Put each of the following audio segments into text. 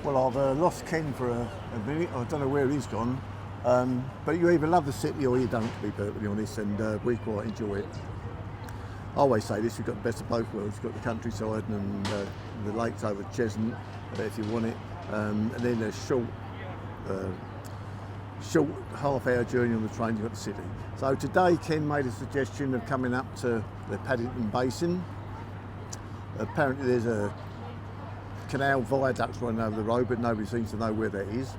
Well, I've lost Ken for a minute. I don't know where he's gone. But you either love the city or you don't, to be perfectly honest, and we quite enjoy it. I always say this, you've got the best of both worlds. You've got the countryside and the lakes over Cheshunt, if you want it, and then a short half-hour journey on the train, you've got the city. So today Ken made a suggestion of coming up to the Paddington Basin. Apparently there's a canal viaduct running over the road, but nobody seems to know where that is.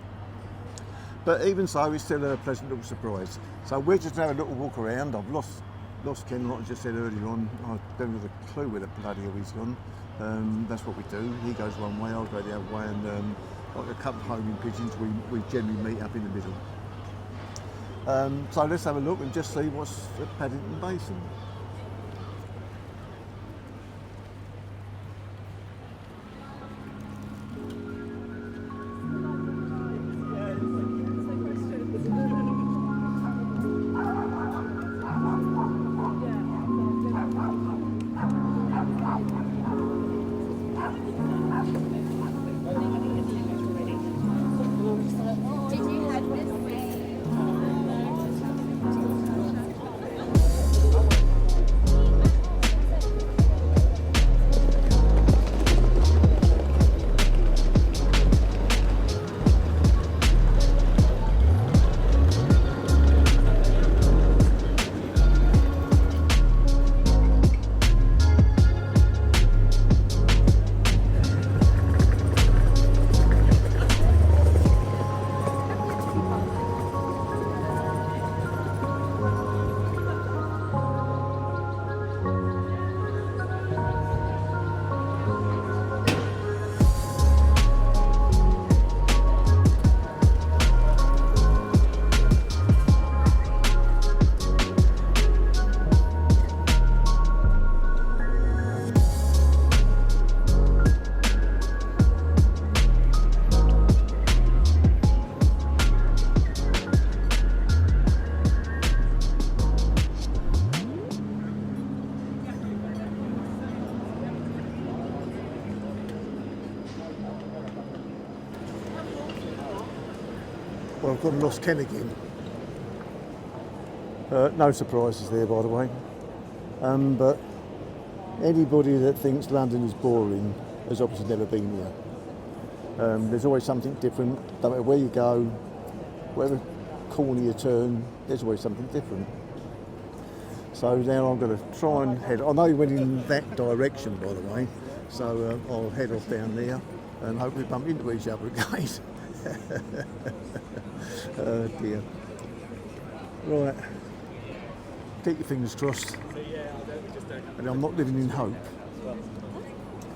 But even so, it's still a pleasant little surprise. So we're just having a little walk around. I've lost Ken, like I just said earlier on. I don't have a clue where the bloody hell he's gone. That's what we do. He goes one way, I'll go the other way, and like a couple of homing pigeons, we generally meet up in the middle. So let's have a look and just see what's at Paddington Basin. Well, I've got lost Ken again. No surprises there, by the way. But anybody that thinks London is boring has obviously never been here. There's always something different. No matter where you go, whatever corner you turn, there's always something different. So now I'm going to try and head. I know you went in that direction, by the way, so I'll head off down there and hopefully bump into each other again. Oh dear. Right. Keep your fingers crossed. And I'm not living in hope.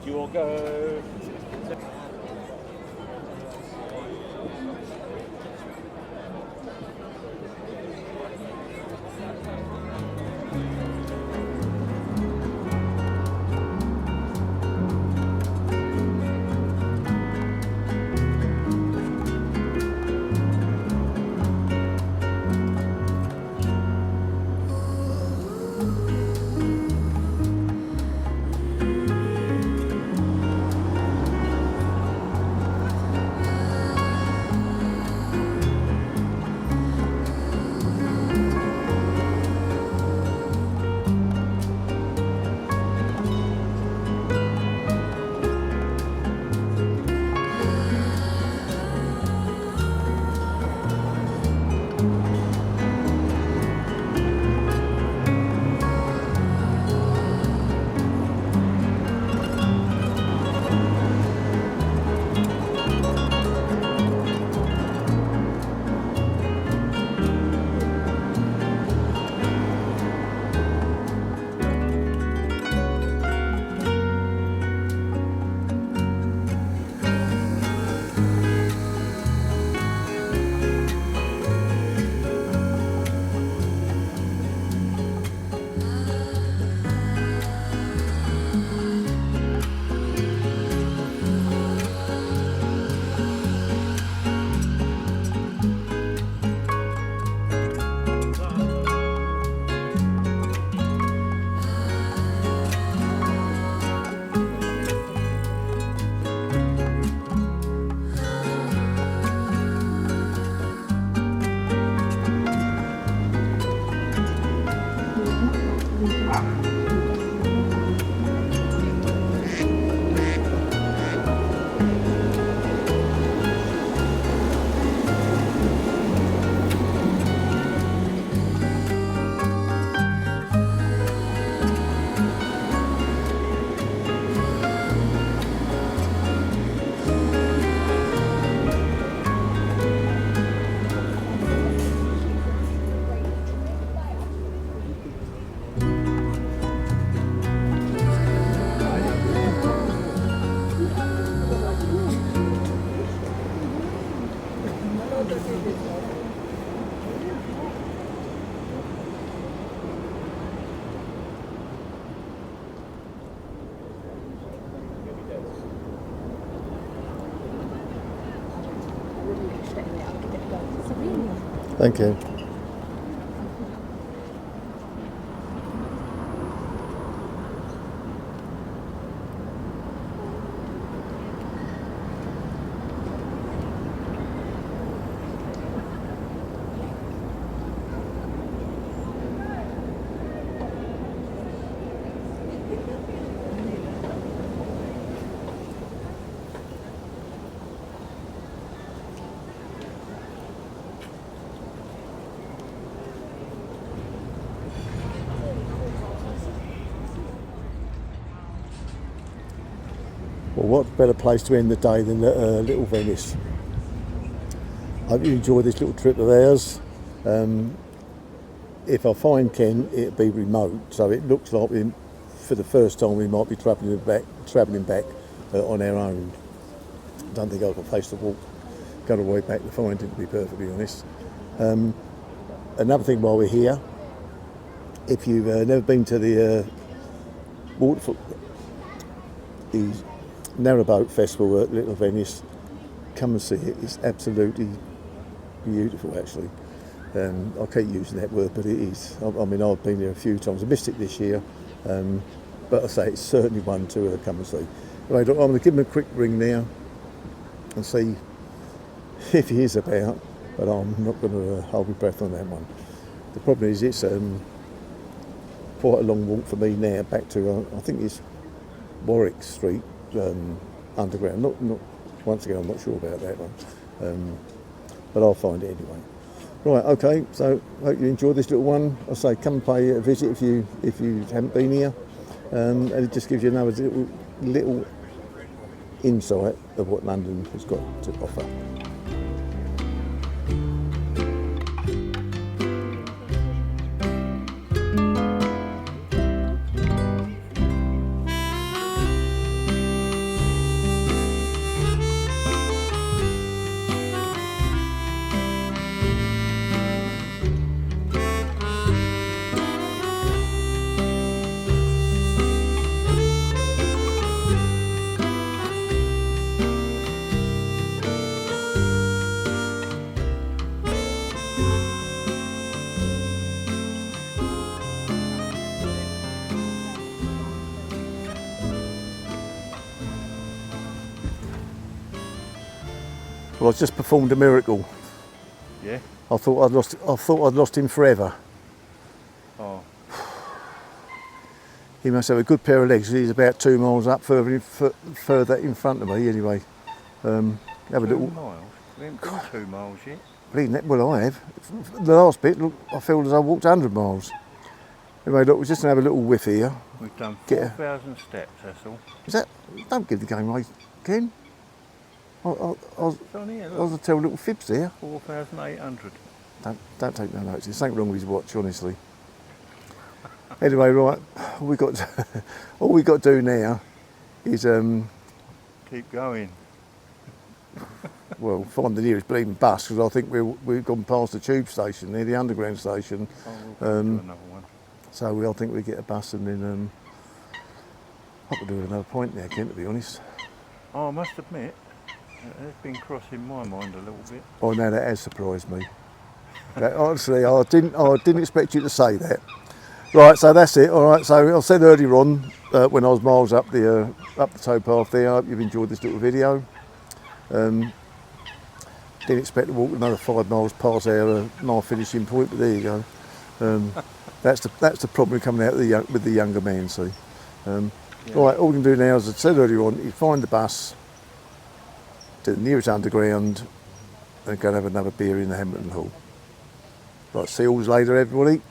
Do you all go? Thank you. Well, what better place to end the day than Little Venice? I hope you enjoy this little trip of ours. If I find Ken, it'll be remote, so it looks like for the first time we might be travelling back on our own. I don't think I can face the walk, go all the way back to find him, to be perfectly honest. Another thing while we're here, if you've never been to the the narrowboat festival at Little Venice, come and see it. It's absolutely beautiful, actually. I keep using that word, but it is. I mean, I've been there a few times. I missed it this year, but I say it's certainly one to come and see. Anyway, look, I'm going to give him a quick ring now and see if he is about, but I'm not going to hold my breath on that one. The problem is it's quite a long walk for me now back to, I think it's Warwick Street underground. Not once again, I'm not sure about that one, but I'll find it anyway. Right, okay, so hope you enjoyed this little one. I say come and pay a visit if you haven't been here, and it just gives you another little insight of what London has got to offer. Well, I just performed a miracle. Yeah? I thought I'd lost him forever. Oh. He must have a good pair of legs. He's about 2 miles up further in front of me anyway. Have a little. 2 miles? We haven't been 2 miles yet. Well, I have. The last bit, look, I feel as I walked 100 miles. Anyway, look, we're just going to have a little whiff here. We've done 4,000 steps, that's all. Is that? Don't give the game away, Ken. I was going to tell little fibs there. 4,800. Don't take no notice. There's something wrong with his watch, honestly. Anyway, right, all we got to do now is keep going. well, find the nearest bleeding bus, because I think we've gone past the tube station there, the underground station. Oh, we'll do another one. So I think we get a bus and then I could do another point there, Ken, to be honest. Oh, I must admit, it's been crossing my mind a little bit. Oh no, that has surprised me. Honestly, I didn't expect you to say that. Right, so that's it. All right, so I said earlier on when I was miles up the towpath there, I hope you've enjoyed this little video. Didn't expect to walk another 5 miles past our nice finishing point, but there you go. That's the problem coming out with the younger man. See. Yeah. Right, all we can do now, as I said earlier on, is find the bus to the nearest underground and go and have another beer in the Hamilton Hall. Right, see you all later, everybody.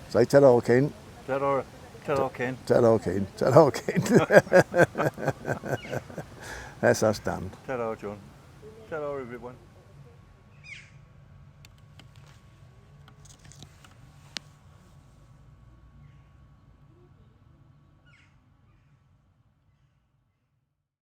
Say ta-ra, Ken. Ta-ra, Ken. Ta-ra, Ken. Ta-ra, Ken. That's us done. Ta-ra, John. Ta-ra, everyone.